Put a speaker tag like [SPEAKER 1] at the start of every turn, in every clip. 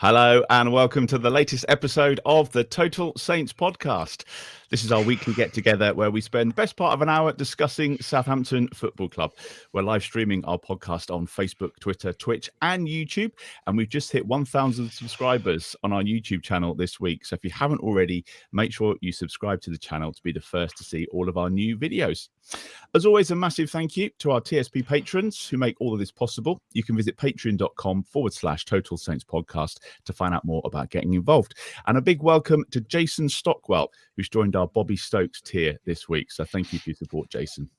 [SPEAKER 1] Hello and welcome to the latest episode of the Total Saints podcast. This is our weekly get-together where we spend the best part of an hour discussing Southampton Football Club. We're live streaming our podcast on Facebook, Twitter, Twitch and YouTube. And we've just hit 1,000 subscribers on our YouTube channel this week. So if you haven't already, make sure you subscribe to the channel to be the first to see all of our new videos. As always, a massive thank you to our TSP patrons who make all of this possible. You can visit patreon.com/Total Saints podcast to find out more about getting involved. And a big welcome to Jason Stockwell, who's joined our Bobby Stokes tier this week. So thank you for your support, Jason.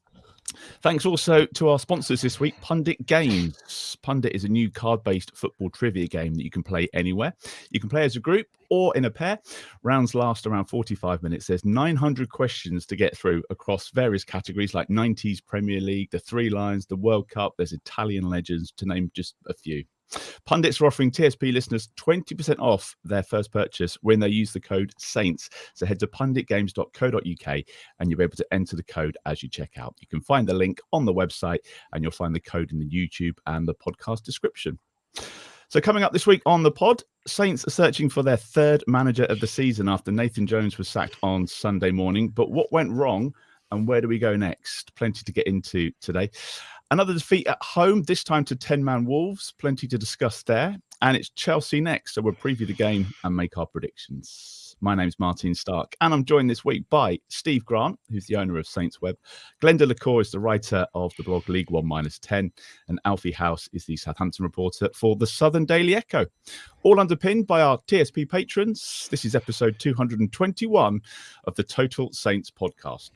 [SPEAKER 1] Thanks also to our sponsors this week, Pundit Games. Pundit is a new card-based football trivia game that you can play anywhere. You can play as a group or in a pair. Rounds last around 45 minutes. There's 900 questions to get through across various categories like 90s Premier League, the Three Lions, the World Cup. There's Italian legends, to name just a few. Pundits are offering TSP listeners 20% off their first purchase when they use the code SAINTS. So head to punditgames.co.uk and you'll be able to enter the code as you check out. You can find the link on the website and you'll find the code in the YouTube and the podcast description. So coming up this week on the pod, Saints are searching for their third manager of the season after Nathan Jones was sacked on Sunday morning. But what went wrong and where do we go next? Plenty to get into today. Another defeat at home, this time to 10-man Wolves. Plenty to discuss there. And it's Chelsea next, so we'll preview the game and make our predictions. My name's Martin Starke, and I'm joined this week by Steve Grant, who's the owner of SaintsWeb. Glen is the writer of the blog League 1-10, and Alfie House is the Southampton reporter for the Southern Daily Echo. All underpinned by our TSP patrons. This is episode 221 of the Total Saints podcast.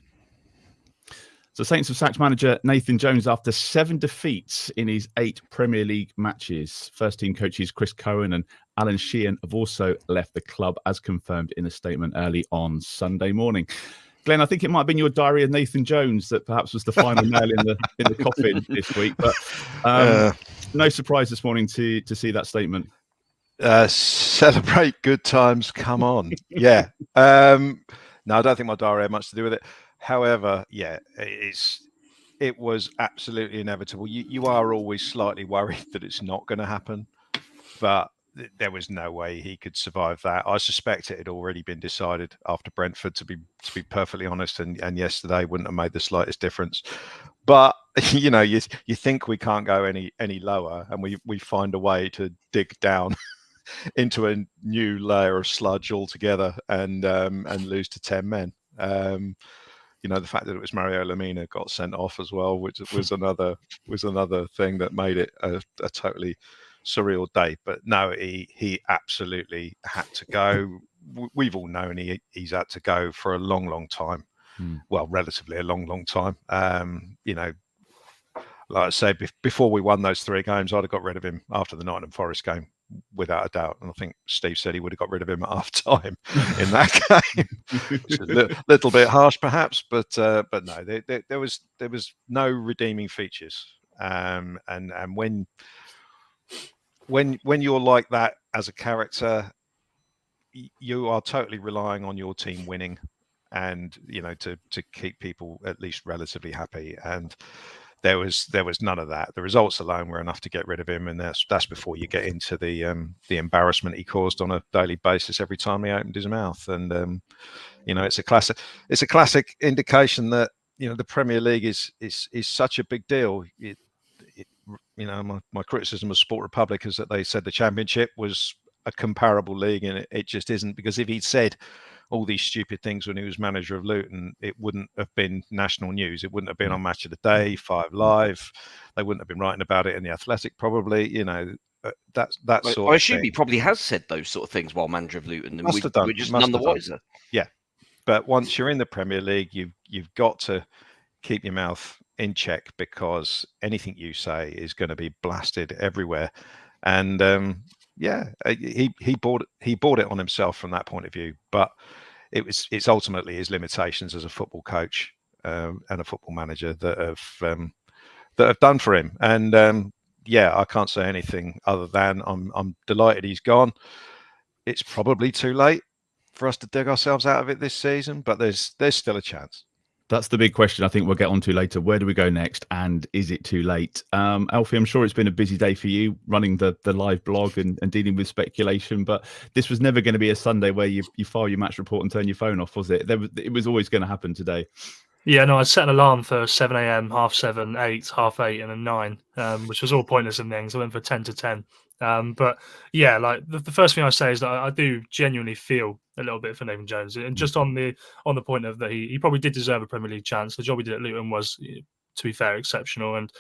[SPEAKER 1] So Saints have sacked manager Nathan Jones after 7 defeats in his 8 Premier League matches. First team coaches Chris Cohen and Alan Sheehan have also left the club, as confirmed in a statement early on Sunday morning. Glen, I think it might have been your diary of Nathan Jones that perhaps was the final nail in the coffin this week. But no surprise this morning to see that statement.
[SPEAKER 2] Celebrate good times. Come on. Yeah. No, I don't think my diary had much to do with it. However, yeah, it was absolutely inevitable. You are always slightly worried that it's not going to happen, but there was no way he could survive that. I suspect it had already been decided after Brentford, to be perfectly honest, and yesterday wouldn't have made the slightest difference. But you know, you think we can't go any lower, and we find a way to dig down into a new layer of sludge altogether and lose to 10 men. You know, the fact that it was Mario Lemina got sent off as well, which was another thing that made it a totally surreal day. But no, he absolutely had to go. We've all known he's had to go for a long time. Well, relatively a long time. You know, like I say, before we won those 3 games, I'd have got rid of him after the Nottingham Forest game, without a doubt. And I think Steve said he would have got rid of him at half time in that game, which is a little bit harsh perhaps, but no, there was no redeeming features. And when you're like that as a character, you are totally relying on your team winning, and you know, to keep people at least relatively happy. And there was none of that. The results alone were enough to get rid of him, and that's before you get into the embarrassment he caused on a daily basis every time he opened his mouth. And you know, it's a classic indication that, you know, the Premier League is such a big deal. You know, my criticism of Sport Republic is that they said the Championship was a comparable league, and it just isn't, because if he'd said all these stupid things when he was manager of Luton, it wouldn't have been national news. It wouldn't have been on Match of the Day, 5 Live. They wouldn't have been writing about it in the Athletic, probably. You know, that sort.
[SPEAKER 3] I assume he probably has said those sort of things while manager of Luton, and we're just none the wiser.
[SPEAKER 2] Yeah, but once you're in the Premier League, you've got to keep your mouth in check, because anything you say is going to be blasted everywhere. And yeah, he bought it on himself from that point of view. But it's ultimately his limitations as a football coach and a football manager that have done for him. And yeah, I can't say anything other than I'm delighted he's gone. It's probably too late for us to dig ourselves out of it this season, but there's still a chance.
[SPEAKER 1] That's the big question I think we'll get onto later. Where do we go next? And is it too late? Alfie, I'm sure it's been a busy day for you running the live blog and dealing with speculation, but this was never going to be a Sunday where you file your match report and turn your phone off, was it? It was always going to happen today.
[SPEAKER 4] Yeah, no, I set an alarm for 7 a.m., 7:30, 8, 8:30, and then 9, which was all pointless in the end. So I went for 10 to 10. But yeah, like the first thing I say is that I do genuinely feel a little bit for Nathan Jones, and just on the point of that he probably did deserve a Premier League chance. The job he did at Luton was, to be fair, exceptional, and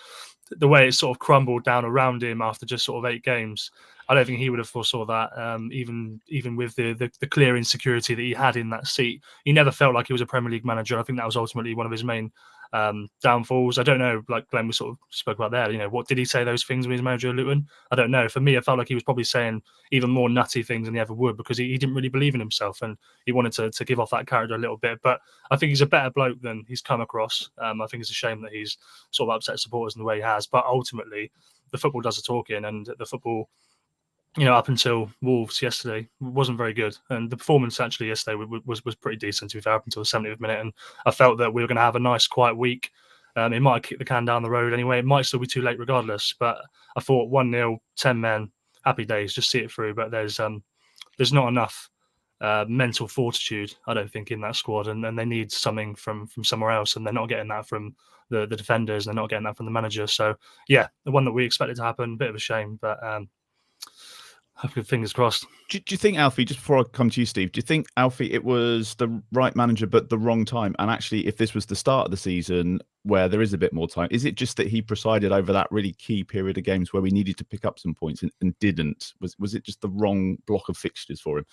[SPEAKER 4] the way it sort of crumbled down around him after just sort of 8 games, I don't think he would have foresaw that. Even with the clear insecurity that he had in that seat, he never felt like he was a Premier League manager. I think that was ultimately one of his main downfalls. I don't know, like Glen was sort of spoke about there, what did he say those things when he was manager of Luton? I don't know. For me, I felt like he was probably saying even more nutty things than he ever would, because he didn't really believe in himself, and he wanted to give off that character a little bit. But I think he's a better bloke than he's come across. I think it's a shame that he's sort of upset supporters in the way he has, but ultimately the football does the talking, and the football, up until Wolves yesterday, wasn't very good. And the performance actually yesterday was pretty decent, to be fair, up until the 70th minute. And I felt that we were going to have a nice, quiet week. It might kick the can down the road anyway. It might still be too late regardless. But I thought 1-0, 10 men, happy days, just see it through. But there's not enough mental fortitude, I don't think, in that squad. And they need something from somewhere else. And they're not getting that from the defenders. They're not getting that from the manager. So, yeah, the one that we expected to happen, bit of a shame. But fingers crossed.
[SPEAKER 1] Do you think, Alfie, just before I come to you, Steve, do you think, Alfie, it was the right manager but the wrong time? And actually, if this was the start of the season where there is a bit more time, is it just that he presided over that really key period of games where we needed to pick up some points and didn't? Was it just the wrong block of fixtures for him?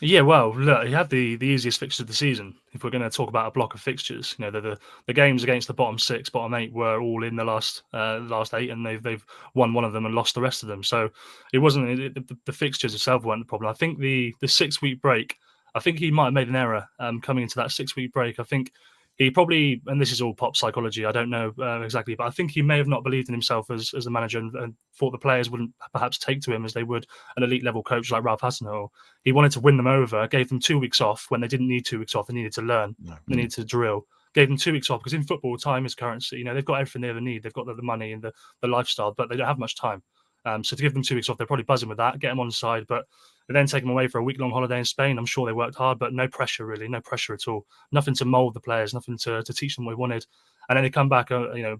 [SPEAKER 4] Yeah, well, look, he had the easiest fixture of the season. If we're going to talk about a block of fixtures, the games against the bottom 6, bottom 8 were all in the last 8, and they've won one of them and lost the rest of them. So it wasn't the fixtures itself weren't the problem. I think the 6-week break, I think he might have made an error coming into that 6-week break. I think he probably, and this is all pop psychology, I don't know exactly, but I think he may have not believed in himself as a manager and thought the players wouldn't perhaps take to him as they would an elite level coach like Ralph Hasenhuttl. He wanted to win them over, gave them 2 weeks off when they didn't need 2 weeks off. They needed to learn, they needed to drill. Gave them 2 weeks off because in football, time is currency. They've got everything they ever need. They've got the money and the lifestyle, but they don't have much time. So to give them 2 weeks off, they're probably buzzing with that, get them on side, but they then take them away for a week-long holiday in Spain. I'm sure they worked hard, but no pressure really, no pressure at all. Nothing to mould the players, nothing to teach them what we wanted. And then they come back,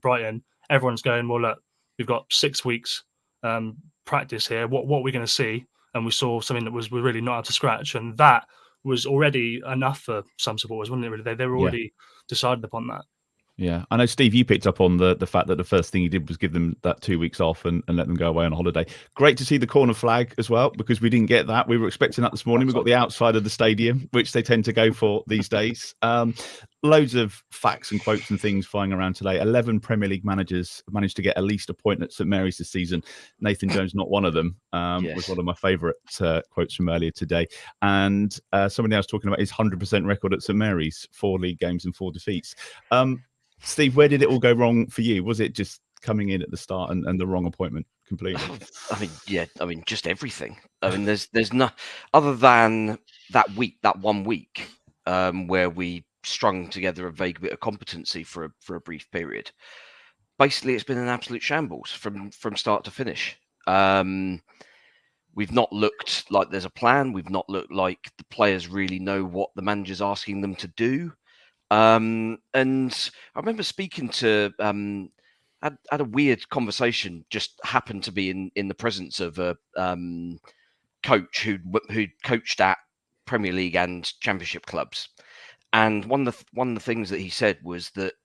[SPEAKER 4] Brighton, everyone's going, well, look, we've got 6 weeks practice here. What are we going to see? And we saw something that was really not up to scratch. And that was already enough for some supporters, wasn't it, really? They were already decided upon that.
[SPEAKER 1] Yeah, I know, Steve, you picked up on the fact that the first thing he did was give them that 2 weeks off and let them go away on a holiday. Great to see the corner flag as well, because we didn't get that. We were expecting that this morning. We got the outside of the stadium, which they tend to go for these days. Loads of facts and quotes and things flying around today. 11 Premier League managers managed to get at least a point at St Mary's this season. Nathan Jones, not one of them, was one of my favourite quotes from earlier today. And somebody else talking about his 100% record at St Mary's, 4 league games and 4 defeats. Steve, where did it all go wrong for you? Was it just coming in at the start and the wrong appointment completely?
[SPEAKER 3] Just everything. There's no other than that 1 week where we strung together a vague bit of competency for a brief period. Basically, it's been an absolute shambles from start to finish. We've not looked like there's a plan. We've not looked like the players really know what the manager's asking them to do. And I remember speaking to had a weird conversation, just happened to be in the presence of a coach who'd coached at Premier League and Championship clubs, and one of the things that he said was that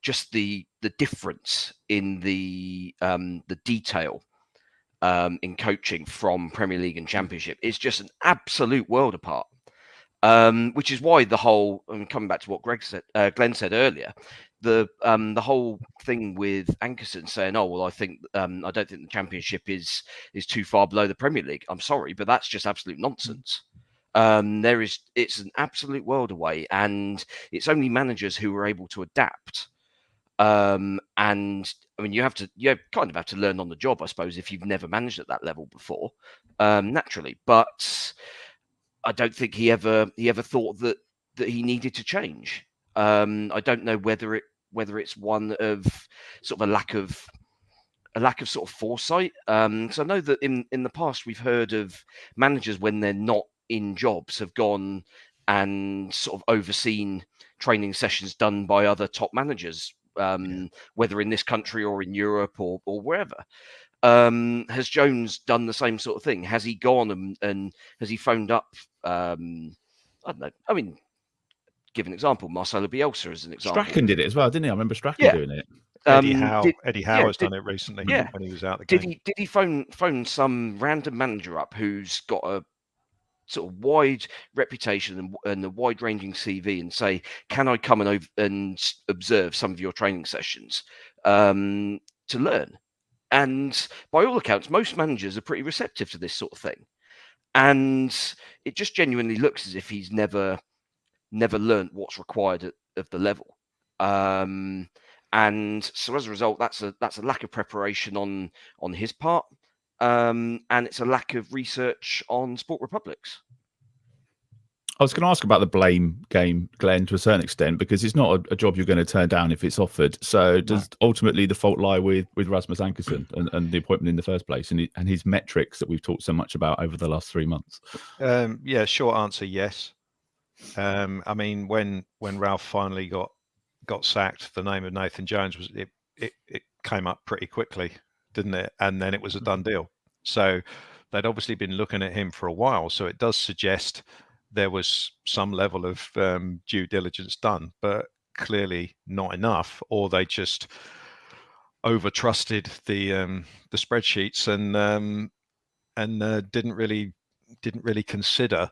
[SPEAKER 3] just the difference in the detail in coaching from Premier League and Championship is just an absolute world apart. Which is why the whole, coming back to what Glenn said earlier, the whole thing with Ankerson saying, "Oh well, I don't think the Championship is too far below the Premier League." I'm sorry, but that's just absolute nonsense. It's an absolute world away, and it's only managers who are able to adapt. And you kind of have to learn on the job, I suppose, if you've never managed at that level before, naturally, but I don't think he ever thought that he needed to change. I don't know whether it's one of sort of a lack of sort of foresight. So I know that in the past we've heard of managers when they're not in jobs have gone and sort of overseen training sessions done by other top managers, whether in this country or in Europe or wherever. Has Jones done the same sort of thing? Has he gone and has he phoned up? I don't know. I mean, give an example. Marcelo Bielsa as an example.
[SPEAKER 1] Strachan did it as well, didn't he? I remember Strachan
[SPEAKER 3] Yeah.
[SPEAKER 1] doing it.
[SPEAKER 2] Eddie Howe has
[SPEAKER 3] did-
[SPEAKER 2] done it recently
[SPEAKER 3] yeah.
[SPEAKER 2] when he was out the game.
[SPEAKER 3] Did he phone some random manager up who's got a sort of wide reputation and a wide-ranging CV and say, "Can I come and observe some of your training sessions to learn?" And by all accounts, most managers are pretty receptive to this sort of thing, and it just genuinely looks as if he's never learned what's required of the level. And so as a result, that's a lack of preparation on his part, and it's a lack of research on Sport Republic's.
[SPEAKER 1] I was going to ask about the blame game, Glenn, to a certain extent, because it's not a job you're going to turn down if it's offered. So does ultimately the fault lie with Rasmus Ankersen and the appointment in the first place and his metrics that we've talked so much about over the last 3 months?
[SPEAKER 2] Yeah, short answer, yes. I mean, when Ralph finally got sacked, the name of Nathan Jones it came up pretty quickly, didn't it? And then it was a done deal. So they'd obviously been looking at him for a while. So it does suggest there was some level of due diligence done, but clearly not enough, or they just over trusted the spreadsheets and didn't really consider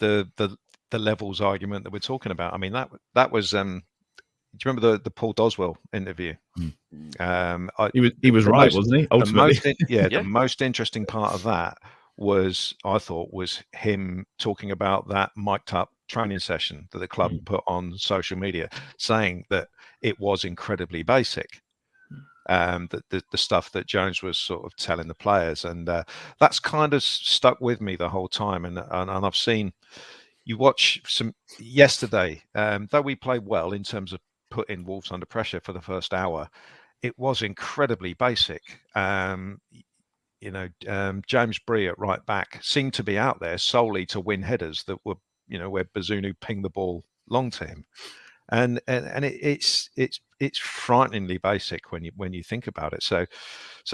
[SPEAKER 2] the levels argument that we're talking about. I mean, that was do you remember the Paul Doswell interview?
[SPEAKER 1] He was right, wasn't he? Ultimately,
[SPEAKER 2] the most interesting part of that I thought was him talking about that mic'd up training session that the club put on social media, saying that it was incredibly basic. The stuff that Jones was sort of telling the players, and that's kind of stuck with me the whole time. And I've seen you watch some yesterday, though we played well in terms of putting Wolves under pressure for the first hour. It was incredibly basic. James Bree at right back seemed to be out there solely to win headers that were, where Bazunu pinged the ball long to him, and it's frighteningly basic when you think about it. So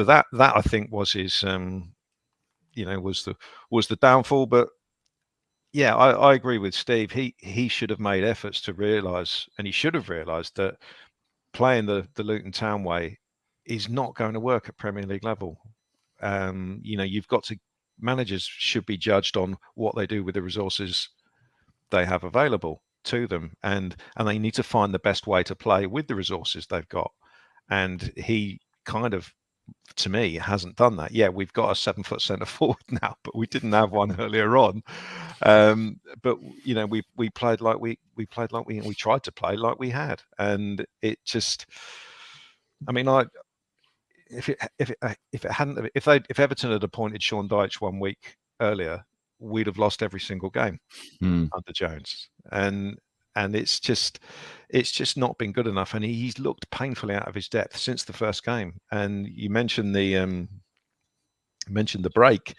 [SPEAKER 2] that I think was his, was the downfall. But yeah, I agree with Steve. He should have made efforts to realise, and he should have realised that playing the Luton Town way is not going to work at Premier League level. You've got to, managers should be judged on what they do with the resources they have available to them, and they need to find the best way to play with the resources they've got. And he kind of, to me, hasn't done that. Yeah, we've got a 7-foot centre forward now, but we didn't have one earlier on. But we played like we tried to play like we had, and it just, I mean, if Everton had appointed Sean Dyche 1 week earlier, we'd have lost every single game under Jones, and it's just not been good enough. And he's looked painfully out of his depth since the first game. And you mentioned the break,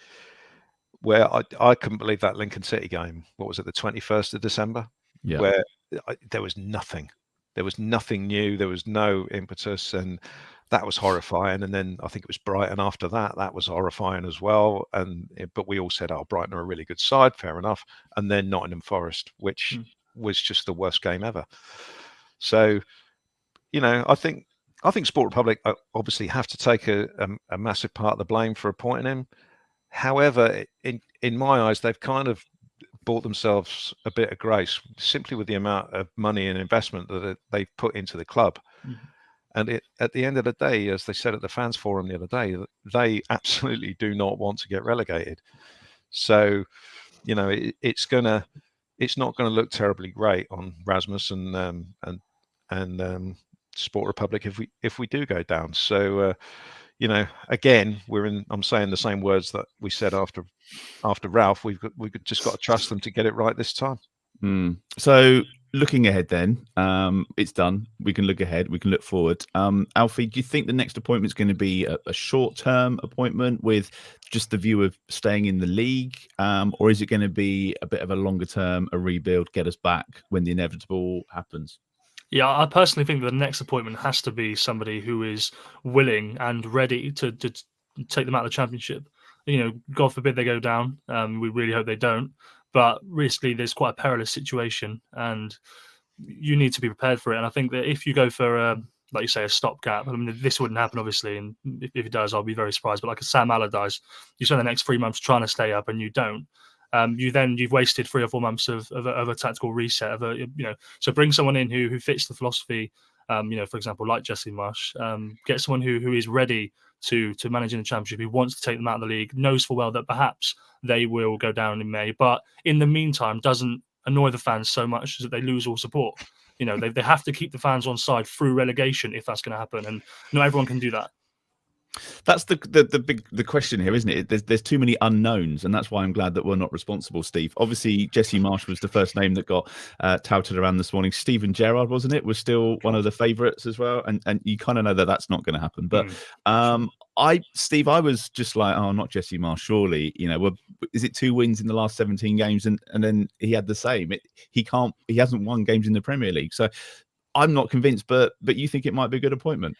[SPEAKER 2] where I couldn't believe that Lincoln City game. What was it, the 21st of December?
[SPEAKER 1] Yeah.
[SPEAKER 2] Where there was nothing. There was nothing new. There was no impetus, and that was horrifying. And then I think it was Brighton after that. That was horrifying as well. But we all said, "Oh, Brighton are a really good side." Fair enough. And then Nottingham Forest, which was just the worst game ever. So, I think Sport Republic obviously have to take a massive part of the blame for appointing him. However, in my eyes, they've kind of bought themselves a bit of grace simply with the amount of money and investment that they've put into the club. And at the end of the day, as they said at the fans forum the other day, they absolutely do not want to get relegated. So, it's not going to look terribly great on Rasmus and Sport Republic if we do go down. So, again, I'm saying the same words that we said after Ralph. We've just got to trust them to get it right this time.
[SPEAKER 1] So looking ahead then, it's done. We can look ahead. We can look forward. Alfie, do you think the next appointment is going to be a short-term appointment with just the view of staying in the league? Or is it going to be a bit of a longer-term, a rebuild, get us back when the inevitable happens?
[SPEAKER 4] Yeah, I personally think the next appointment has to be somebody who is willing and ready to take them out of the championship. You know, God forbid they go down. We really hope they don't. But realistically, there's quite a perilous situation, and you need to be prepared for it. And I think that if you go for, like you say, a stopgap, I mean, this wouldn't happen, obviously. And if it does, I'll be very surprised. But like a Sam Allardyce, you spend the next 3 months trying to stay up and you don't. You've wasted 3 or 4 months of a tactical reset. So bring someone in who fits the philosophy. For example, like Jesse Marsh, get someone who is ready to manage in the championship, who wants to take them out of the league, knows full well that perhaps they will go down in May, but in the meantime doesn't annoy the fans so much that they lose all support. They have to keep the fans on side through relegation if that's going to happen, and not everyone can do that.
[SPEAKER 1] That's the question here, isn't it? There's too many unknowns, and that's why I'm glad that we're not responsible, Steve. Obviously, Jesse Marsh was the first name that got touted around this morning. Steven Gerrard, wasn't it? Was still one of the favourites as well, and you kind of know that that's not going to happen. But Steve, I was just like, oh, not Jesse Marsh, surely. Is it 2 wins in the last 17 games, and then he had the same? He hasn't won games in the Premier League, so I'm not convinced. But you think it might be a good appointment?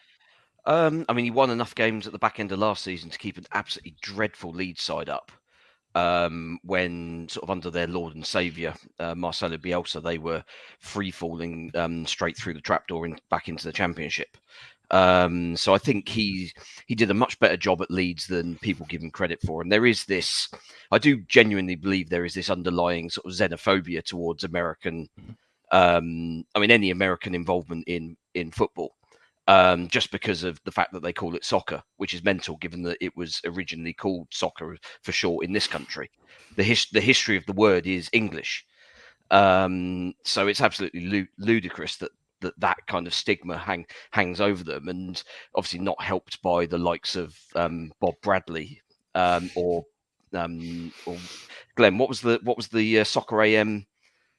[SPEAKER 3] He won enough games at the back end of last season to keep an absolutely dreadful Leeds side up. When sort of under their Lord and Saviour, Marcelo Bielsa, they were free falling straight through the trapdoor back into the Championship. So I think he did a much better job at Leeds than people give him credit for. And there is this, I do genuinely believe there is this underlying sort of xenophobia towards American, any American involvement in football. Just because of the fact that they call it soccer, which is mental, given that it was originally called soccer for short in this country. The history of the word is English, so it's absolutely ludicrous that kind of stigma hangs over them, and obviously not helped by the likes of Bob Bradley or Glen. What was the Soccer AM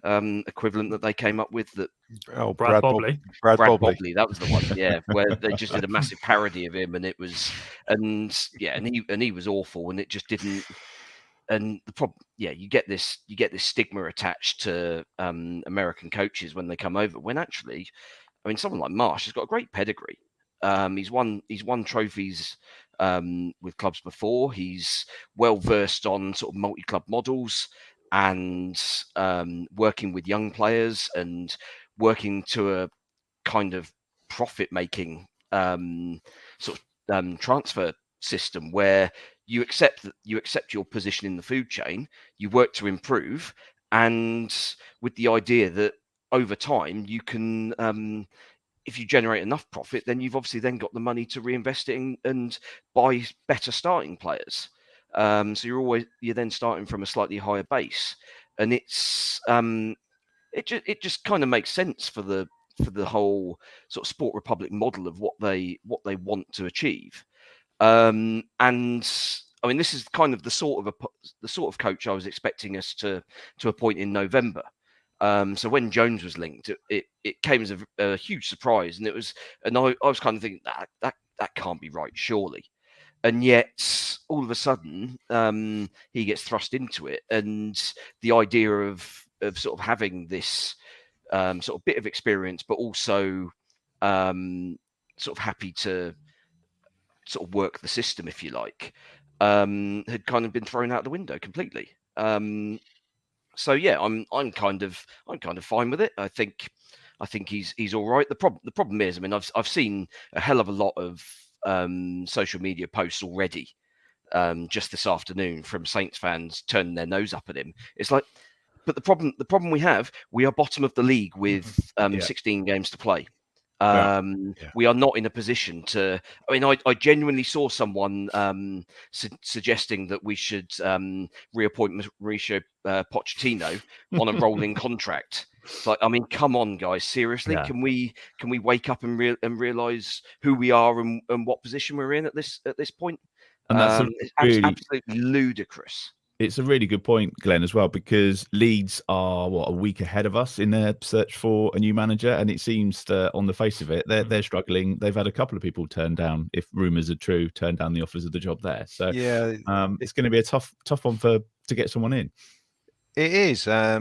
[SPEAKER 3] equivalent that they came up with? That
[SPEAKER 4] Brad Bobley.
[SPEAKER 3] Brad Bobley, that was the one. Yeah, where they just did a massive parody of him, and he was awful, and it just didn't. And the problem, you get this stigma attached to American coaches when they come over. When actually, someone like Marsh has got a great pedigree. He's won trophies with clubs before. He's well versed on sort of multi-club models and working with young players and working to a kind of profit-making transfer system where you accept your position in the food chain, you work to improve, and with the idea that over time you can, if you generate enough profit, then you've obviously then got the money to reinvest it and buy better starting players. So you're then starting from a slightly higher base, and it just kind of makes sense for the whole sort of Sport Republic model of what they want to achieve. And this is kind of the sort of coach I was expecting us to appoint in November. So when Jones was linked, it came as a huge surprise, and I was kind of thinking that can't be right, surely. And yet, all of a sudden, he gets thrust into it, and the idea of sort of having this sort of bit of experience, but also sort of happy to sort of work the system, if you like, had kind of been thrown out the window completely. So yeah, I'm kind of fine with it. I think he's all right. The problem is, I've seen a hell of a lot of social media posts already just this afternoon from Saints fans turning their nose up at him. It's like, but the problem we are bottom of the league with 16 games to play. We are not in a position to. I genuinely saw someone suggesting that we should reappoint Mauricio Pochettino on a rolling contract. It's like, come on, guys, seriously, can we wake up and realize who we are and what position we're in at this point?
[SPEAKER 1] And that's
[SPEAKER 3] it's absolutely ludicrous.
[SPEAKER 1] It's a really good point, Glenn, as well, because Leeds are a week ahead of us in their search for a new manager, and it seems that on the face of it, they're struggling. They've had a couple of people turn down, if rumours are true, turn down the offers of the job there. So
[SPEAKER 2] Yeah,
[SPEAKER 1] it's going to be a tough one to get someone in.
[SPEAKER 2] it is. I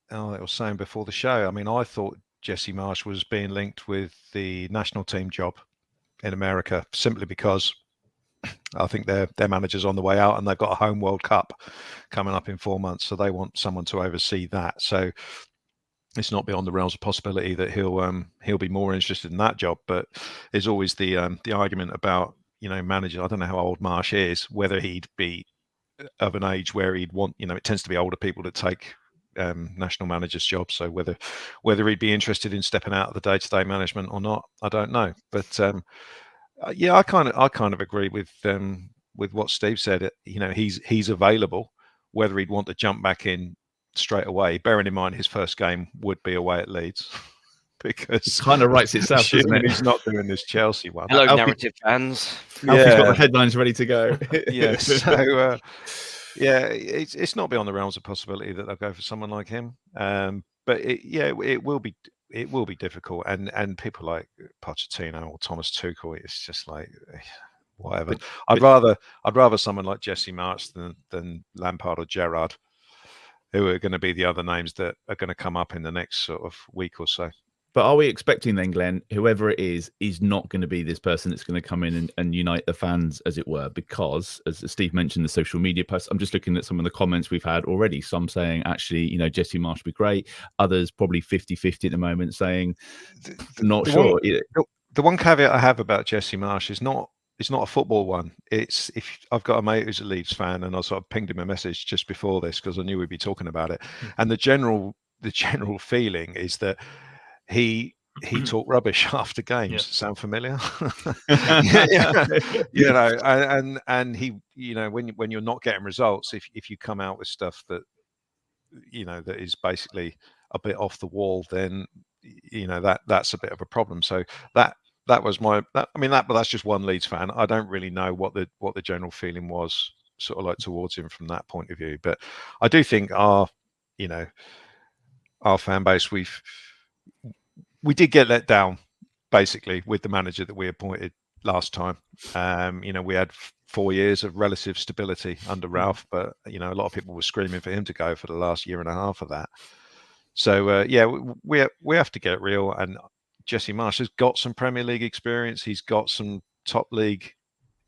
[SPEAKER 2] was saying before the show. I mean, I thought Jesse Marsh was being linked with the national team job in America simply because I think their manager's on the way out and they've got a home World Cup coming up in 4 months, so they want someone to oversee that. So it's not beyond the realms of possibility that he'll be more interested in that job. But there's always the argument about manager. I don't know how old Marsh is, whether he'd be of an age where he'd want. It tends to be older people that take national managers' jobs. So whether he'd be interested in stepping out of the day-to-day management or not, I don't know. But yeah, I kind of agree with what Steve said. He's available. Whether he'd want to jump back in straight away, bearing in mind his first game would be away at Leeds, because
[SPEAKER 1] it kind of writes itself, doesn't it?
[SPEAKER 2] He's not doing this Chelsea one.
[SPEAKER 3] Hello, narrative fans.
[SPEAKER 1] Alfie's got the headlines ready to go.
[SPEAKER 2] Yeah, so it's not beyond the realms of possibility that they'll go for someone like him. But it will be difficult, and people like Pochettino or Thomas Tuchel, it's just like whatever. I'd rather someone like Jesse Marsh than Lampard or Gerrard, who are going to be the other names that are going to come up in the next sort of week or so.
[SPEAKER 1] But are we expecting then, Glenn, whoever it is not going to be this person that's going to come in and unite the fans, as it were? Because, as Steve mentioned, the social media posts, I'm just looking at some of the comments we've had already. Some saying, actually, Jesse Marsh would be great. Others probably 50-50 at the moment, saying, not sure.
[SPEAKER 2] The one caveat I have about Jesse Marsh is not a football one. It's if I've got a mate who's a Leeds fan, and I sort of pinged him a message just before this because I knew we'd be talking about it. And the general feeling is that he talked rubbish after games. Yeah. Sound familiar? And he, when you're not getting results, if you come out with stuff that that is basically a bit off the wall, then that's a bit of a problem. So that was that's just one Leeds fan. I don't really know what the general feeling was sort of like towards him from that point of view. But I do think our fan base, we did get let down basically with the manager that we appointed last time. We had 4 years of relative stability under Ralph, but a lot of people were screaming for him to go for the last year and a half of that. So we have to get real. And Jesse Marsh has got some Premier League experience. He's got some top league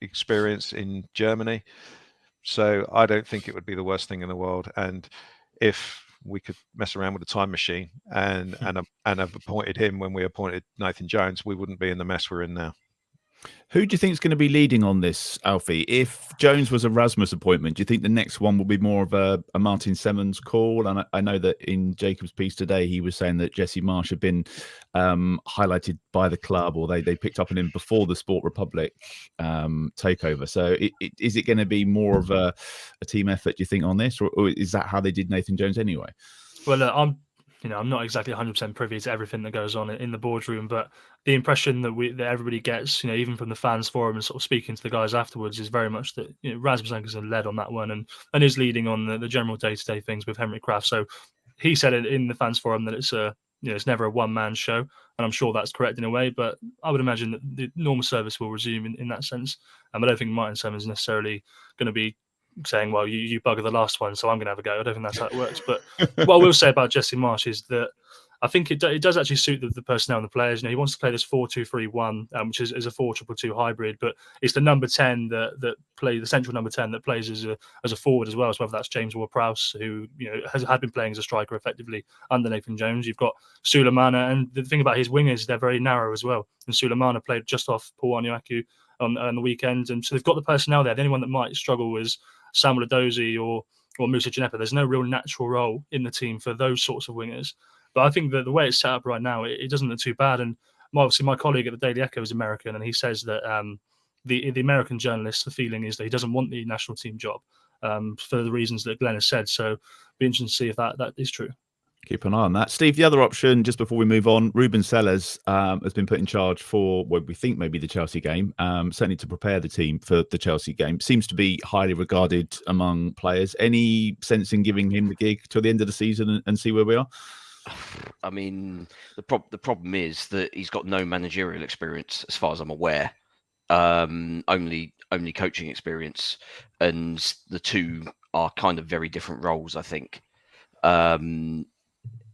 [SPEAKER 2] experience in Germany. So I don't think it would be the worst thing in the world. And if we could mess around with a time machine and have appointed him when we appointed Nathan Jones, we wouldn't be in the mess we're in now.
[SPEAKER 1] Who do you think is going to be leading on this, Alfie? If Jones was a Rasmus appointment, do you think the next one will be more of a Martin Semmens call? And I know that in Jacob's piece today, he was saying that Jesse Marsh had been highlighted by the club, or they picked up on him before the Sport Republic takeover. So is it going to be more of a team effort, do you think, on this? Or is that how they did Nathan Jones anyway?
[SPEAKER 4] Well, I'm not exactly 100% privy to everything that goes on in the boardroom, but the impression that everybody gets, even from the fans forum and sort of speaking to the guys afterwards, is very much that Rasmus Ankersen led on that one and is leading on the general day-to-day things with Henrik Kraft. So he said it in the fans forum that it's it's never a one-man show, and I'm sure that's correct in a way, but I would imagine that the normal service will resume in that sense. I don't think Martin Semmens is necessarily going to be saying, well, you bugger the last one, so I'm going to have a go. I don't think that's how it works. But what I will say about Jesse Marsh is that I think it does actually suit the personnel and the players. He wants to play this 4-2-3-1, which is a 4-2-2 hybrid, but it's the number 10 that play the central number 10 that plays as a forward as well. So whether that's James Ward-Prowse, who had been playing as a striker effectively under Nathan Jones. You've got Sulemana, and the thing about his wingers, they're very narrow as well. And Sulemana played just off Paul Anuaku on the weekend, and so they've got the personnel there. The only one that might struggle is Samuel Edozie or Musa Ginepa. There's no real natural role in the team for those sorts of wingers. But I think that the way it's set up right now, it doesn't look too bad. And obviously, my colleague at the Daily Echo is American, and he says that the American journalist, the feeling is that he doesn't want the national team job for the reasons that Glen has said. So it'll be interesting to see if that is true.
[SPEAKER 1] Keep an eye on that. Steve, the other option, just before we move on, Ruben Sellers has been put in charge for what we think may be the Chelsea game, certainly to prepare the team for the Chelsea game. Seems to be highly regarded among players. Any sense in giving him the gig till the end of the season and see where we are?
[SPEAKER 3] I mean, the problem is that he's got no managerial experience, as far as I'm aware. Only coaching experience, and the two are kind of very different roles, I think.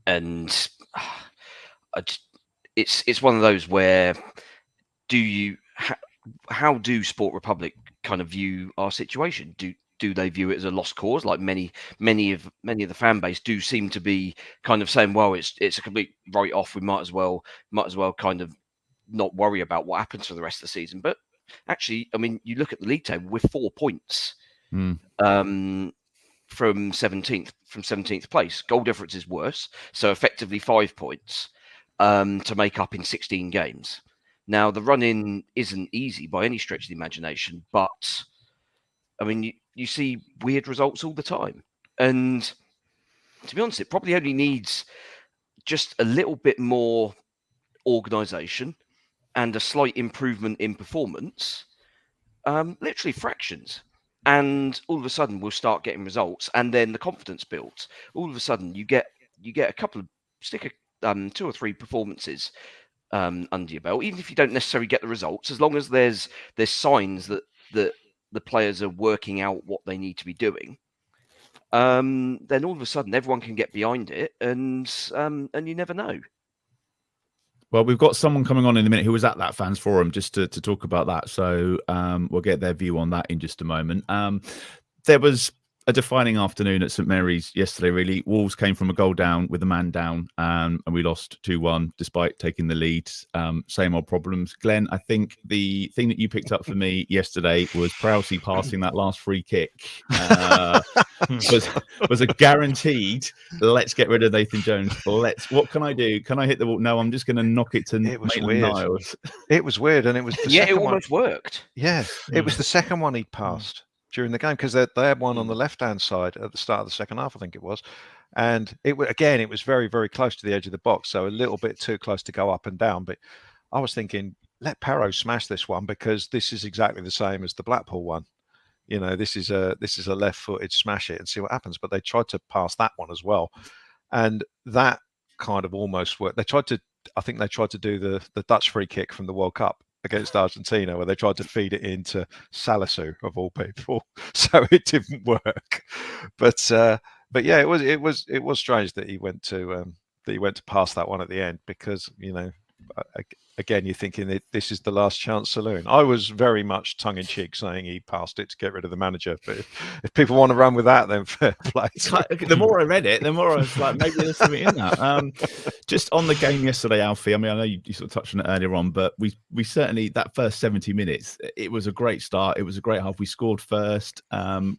[SPEAKER 3] And it's one of those where how do Sport Republic kind of view our situation? Do they view it as a lost cause? Like many of the fan base do seem to be kind of saying, well, it's a complete write off. We might as well kind of not worry about what happens for the rest of the season. But actually, I mean, you look at the league table with 4 points. From 17th place. Goal difference is worse, so effectively 5 points to make up in 16 games. Now, the run-in isn't easy by any stretch of the imagination, but I mean, you see weird results all the time. And to be honest, it probably only needs just a little bit more organisation and a slight improvement in performance, literally fractions. And all of a sudden, we'll start getting results, and then the confidence builds. All of a sudden, you get a couple of 2 or 3 performances under your belt, even if you don't necessarily get the results. As long as there's signs that the players are working out what they need to be doing, then all of a sudden, everyone can get behind it, and you never know.
[SPEAKER 1] Well, we've got someone coming on in a minute who was at that fans forum just to talk about that. So we'll get their view on that in just a moment. There was a defining afternoon at St Mary's yesterday, really. Wolves came from a goal down with a man down, and we lost 2-1 despite taking the lead. Same old problems. Glenn, I think the thing that you picked up for me yesterday was Prowse passing that last free kick. Was a guaranteed, let's get rid of Nathan Jones. What can I do? Can I hit the wall? No, I'm just going to knock it to Maitland-Niles.
[SPEAKER 2] It was weird, and it was the
[SPEAKER 3] it almost worked.
[SPEAKER 2] Yeah, it was the second one he passed during the game, because they had one on the left-hand side at the start of the second half, I think it was. And it was very, very close to the edge of the box, so a little bit too close to go up and down. But I was thinking, let Perro smash this one, because this is exactly the same as the Blackpool one. You know, this is a left-footed smash it and see what happens. But they tried to pass that one as well, and that kind of almost worked. I think they tried to do the Dutch free kick from the World Cup against Argentina, where they tried to feed it into Salisu of all people, so it didn't work. But yeah, it was strange that he went to pass that one at the end, because, you know, again, you're thinking that this is the last chance saloon. I was very much tongue-in-cheek saying he passed it to get rid of the manager, but if people want to run with that, then fair play.
[SPEAKER 1] The more I read it, the more I was like, maybe there's something in that. Just on the game yesterday, Alfie, I mean, I know you sort of touched on it earlier on, but we certainly, that first 70 minutes, it was a great start. It was a great half. We scored first,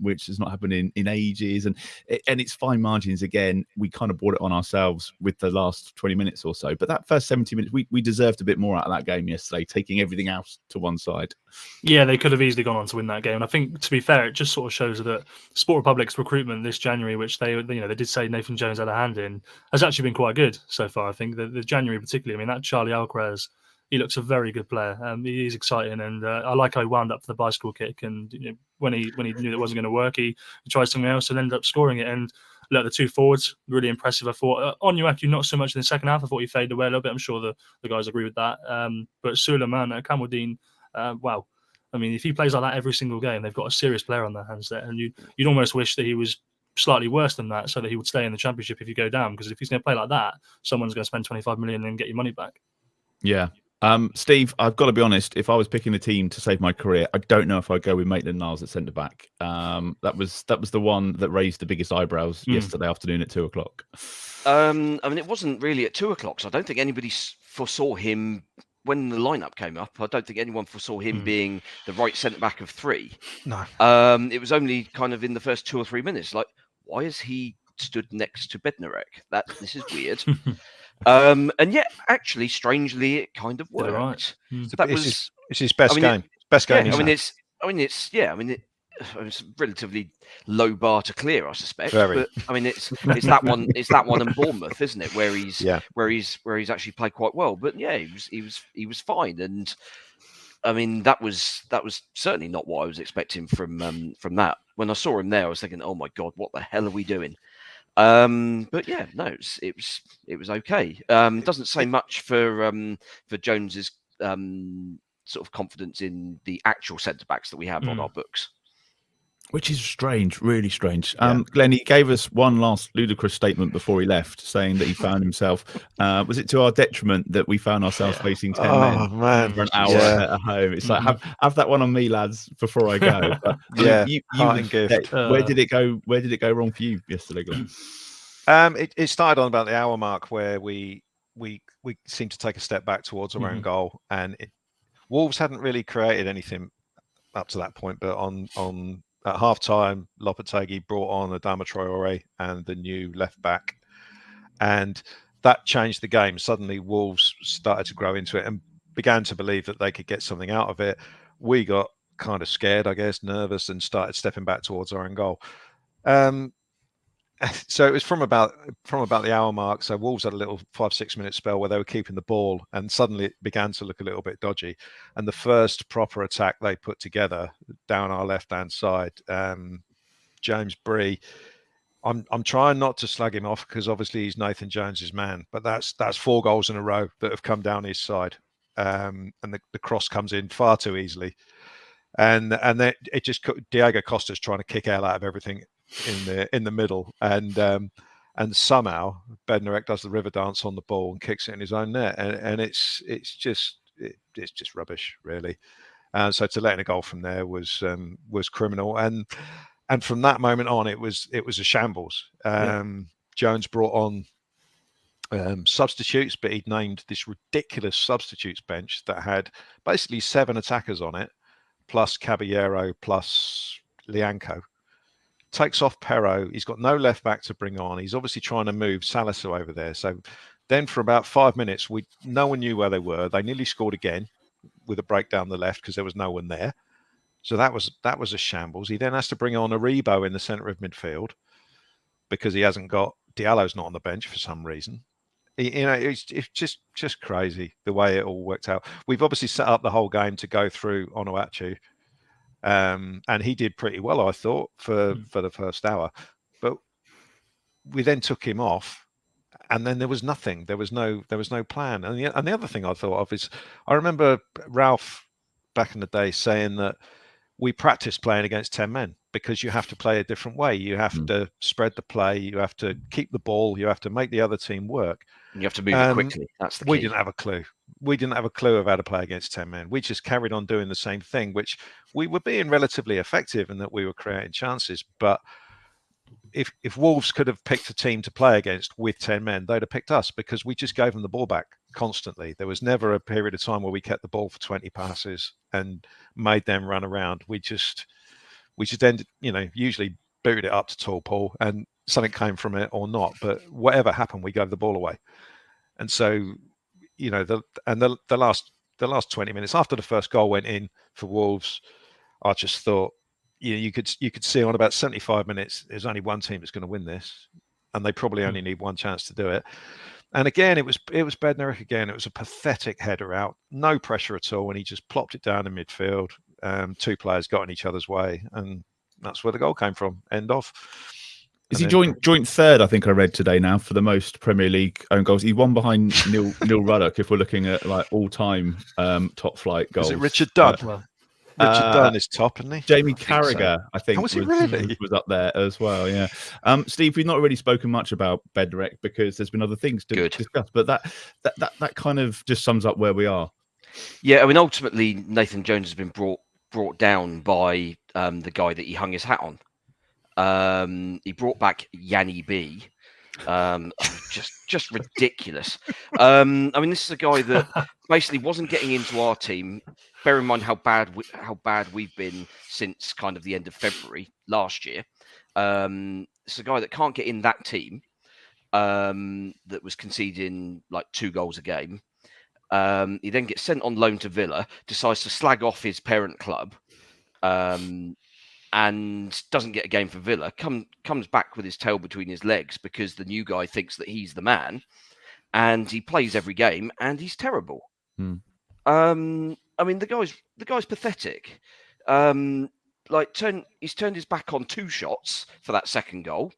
[SPEAKER 1] which has not happened in ages, and it's fine margins again. We kind of brought it on ourselves with the last 20 minutes or so, but that first 70 minutes, we deserved a bit more out of that game yesterday, taking everything else to one side.
[SPEAKER 4] Yeah, they could have easily gone on to win that game. And I think, to be fair, it just sort of shows that Sport Republic's recruitment this January, which they did say Nathan Jones had a hand in, has actually been quite good so far. I think the January particularly. I mean, that Charlie Alcaraz, he looks a very good player. He's exciting, and I like how he wound up for the bicycle kick. And when he knew that wasn't going to work, he tried something else and ended up scoring it. And look, the two forwards, really impressive. I thought Onuaku, not so much in the second half. I thought he faded away a little bit. I'm sure the guys agree with that. But Suleiman, Kamaldeen, wow. I mean, if he plays like that every single game, they've got a serious player on their hands there. And you'd almost wish that he was slightly worse than that, so that he would stay in the Championship if you go down. Because if he's going to play like that, someone's going to spend 25 million and get your money back.
[SPEAKER 1] Yeah. Steve, I've got to be honest, if I was picking the team to save my career, I don't know if I'd go with Maitland-Niles at centre-back. That was the one that raised the biggest eyebrows yesterday afternoon at 2:00.
[SPEAKER 3] I mean, it wasn't really at 2:00, so I don't think anybody foresaw him when the lineup came up. I don't think anyone foresaw him being the right centre-back of 3.
[SPEAKER 2] No.
[SPEAKER 3] It was only kind of in the first 2 or 3 minutes, like, why is he stood next to Bednarek? This is weird. And yet, actually, strangely, it kind of worked.
[SPEAKER 2] Right. It's his best game. Best game.
[SPEAKER 3] Yeah, it's a relatively low bar to clear, I suspect.
[SPEAKER 2] Very.
[SPEAKER 3] But I mean, it's that one. It's that one in Bournemouth, isn't it? Where he's where he's actually played quite well. But yeah, he was fine. And I mean, that was certainly not what I was expecting from that. When I saw him there, I was thinking, oh my God, what the hell are we doing? But yeah, no, it was okay. Doesn't say much for Jones's sort of confidence in the actual centre backs that we have on our books.
[SPEAKER 1] Which is strange, really strange. Glen, he gave us one last ludicrous statement before he left, saying that he found himself, was it to our detriment that we found ourselves facing 10 men for an hour at home? It's like, have that one on me, lads, before I go. But,
[SPEAKER 2] gift.
[SPEAKER 1] Where did it go? Where did it go wrong for you yesterday, Glen?
[SPEAKER 2] It started on about the hour mark where we seemed to take a step back towards our own goal, and Wolves hadn't really created anything up to that point, but on at half time, Lopetegui brought on Adama Traore and the new left back, and that changed the game. Suddenly, Wolves started to grow into it and began to believe that they could get something out of it. We got kind of scared, I guess, nervous, and started stepping back towards our own goal. So it was from about the hour mark. So Wolves had a little 5-6 minute spell where they were keeping the ball, and suddenly it began to look a little bit dodgy. And the first proper attack they put together down our left hand side, James Bree. I'm trying not to slag him off because obviously he's Nathan Jones's man, but that's 4 goals in a row that have come down his side, and the cross comes in far too easily, and then it just Diego Costa's trying to kick hell out of everything in the middle, and somehow Bednarek does the river dance on the ball and kicks it in his own net, and it's just rubbish, really. So to let in a goal from there was criminal, and from that moment on it was a shambles. Jones brought on substitutes, but he'd named this ridiculous substitutes bench that had basically 7 attackers on it, plus Caballero, plus Lianco. Takes off Perro. He's got no left back to bring on. He's obviously trying to move Salisu over there. So then for about 5 minutes, no one knew where they were. They nearly scored again with a break down the left because there was no one there. So that was a shambles. He then has to bring on Aribo in the centre of midfield because he hasn't got Diallo's not on the bench for some reason. It's just crazy the way it all worked out. We've obviously set up the whole game to go through Onuachu. And he did pretty well, I thought, for the first hour. But we then took him off, and then there was nothing. There was no plan. And the other thing I thought of is, I remember Ralph back in the day saying that we practice playing against 10 men because you have to play a different way. You have to spread the play. You have to keep the ball. You have to make the other team work.
[SPEAKER 3] You have to move it quickly. That's the key.
[SPEAKER 2] We didn't have a clue. We didn't have a clue of how to play against 10 men. We just carried on doing the same thing, which we were being relatively effective in that we were creating chances. But if Wolves could have picked a team to play against with 10 men, they'd have picked us because we just gave them the ball back constantly. There was never a period of time where we kept the ball for 20 passes and made them run around. We just ended, usually booted it up to tall Paul and something came from it or not. But whatever happened, we gave the ball away. And so, the last 20 minutes after the first goal went in for Wolves, I just thought, you could see on about 75 minutes, there's only one team that's going to win this, and they probably only need one chance to do it. And again, it was Bednarek again. It was a pathetic header out, no pressure at all, and he just plopped it down in midfield. 2 players got in each other's way, and that's where the goal came from. End of.
[SPEAKER 1] Is he joint third? I think I read today now for the most Premier League own goals. He won behind Neil Ruddock. If we're looking at like all-time top flight goals,
[SPEAKER 2] is it Richard Dunn? Richard Dunn is top, isn't he?
[SPEAKER 1] Jamie Carragher, I think,
[SPEAKER 2] was
[SPEAKER 1] up there as well. Yeah, Steve, we've not really spoken much about Bednarek because there's been other things to discuss, but that kind of just sums up where we are.
[SPEAKER 3] Yeah, I mean, ultimately, Nathan Jones has been brought down by the guy that he hung his hat on. He brought back Yanni B. Just ridiculous. I mean, this is a guy that basically wasn't getting into our team. Bear in mind how bad we've been since kind of the end of February last year. It's a guy that can't get in that team. That was conceding like 2 goals a game. He then gets sent on loan to Villa, decides to slag off his parent club, and and doesn't get a game for Villa, comes back with his tail between his legs because the new guy thinks that he's the man, and he plays every game and he's terrible.
[SPEAKER 1] Hmm.
[SPEAKER 3] I mean, the guy's pathetic. He's turned his back on 2 shots for that second goal.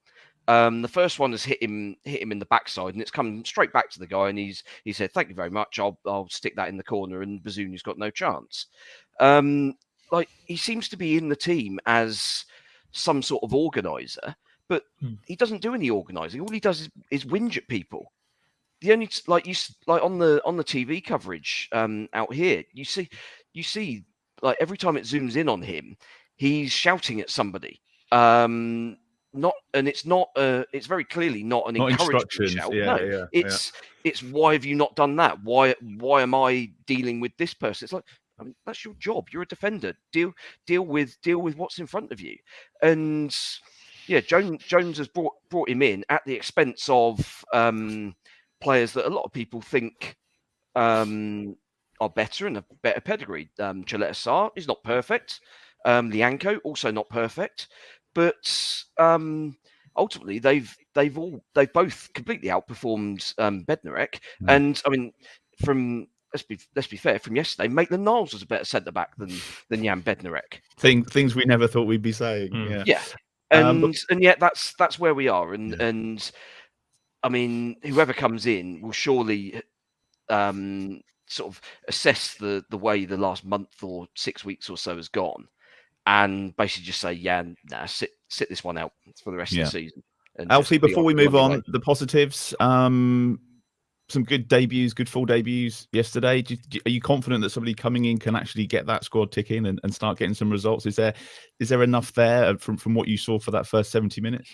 [SPEAKER 3] The first one has hit him in the backside, and it's come straight back to the guy, and he said, "Thank you very much. I'll stick that in the corner," and Bazuni's got no chance. He seems to be in the team as some sort of organizer, but he doesn't do any organizing. All he does is whinge at people. The only on the TV coverage out here, you see every time it zooms in on him, he's shouting at somebody. It's very clearly not an
[SPEAKER 1] Not
[SPEAKER 3] encouragement
[SPEAKER 1] instructions.
[SPEAKER 3] shout.
[SPEAKER 1] Yeah,
[SPEAKER 3] No,
[SPEAKER 1] yeah.
[SPEAKER 3] It's why have you not done that? Why am I dealing with this person? It's like, I mean, that's your job. You're a defender. Deal with what's in front of you. And yeah, Jones has brought him in at the expense of players that a lot of people think are better and a better pedigree. Chaleta Sarr is not perfect. Lianco also not perfect, but ultimately they've both completely outperformed Bednarek. And I mean, let's be fair, from yesterday, Maitland-Niles was a better centre back than Jan Bednarek.
[SPEAKER 1] Things we never thought we'd be saying.
[SPEAKER 3] Yeah. And yet that's where we are. And I mean, whoever comes in will surely sort of assess the way the last month or 6 weeks or so has gone, and basically just say, sit this one out for the rest of the season. And
[SPEAKER 1] Alfie, before we move on,
[SPEAKER 3] way.
[SPEAKER 1] the positives, some good debuts, good full debuts yesterday. Are you confident that somebody coming in can actually get that squad ticking and start getting some results? Is there enough there from what you saw for that first 70 minutes?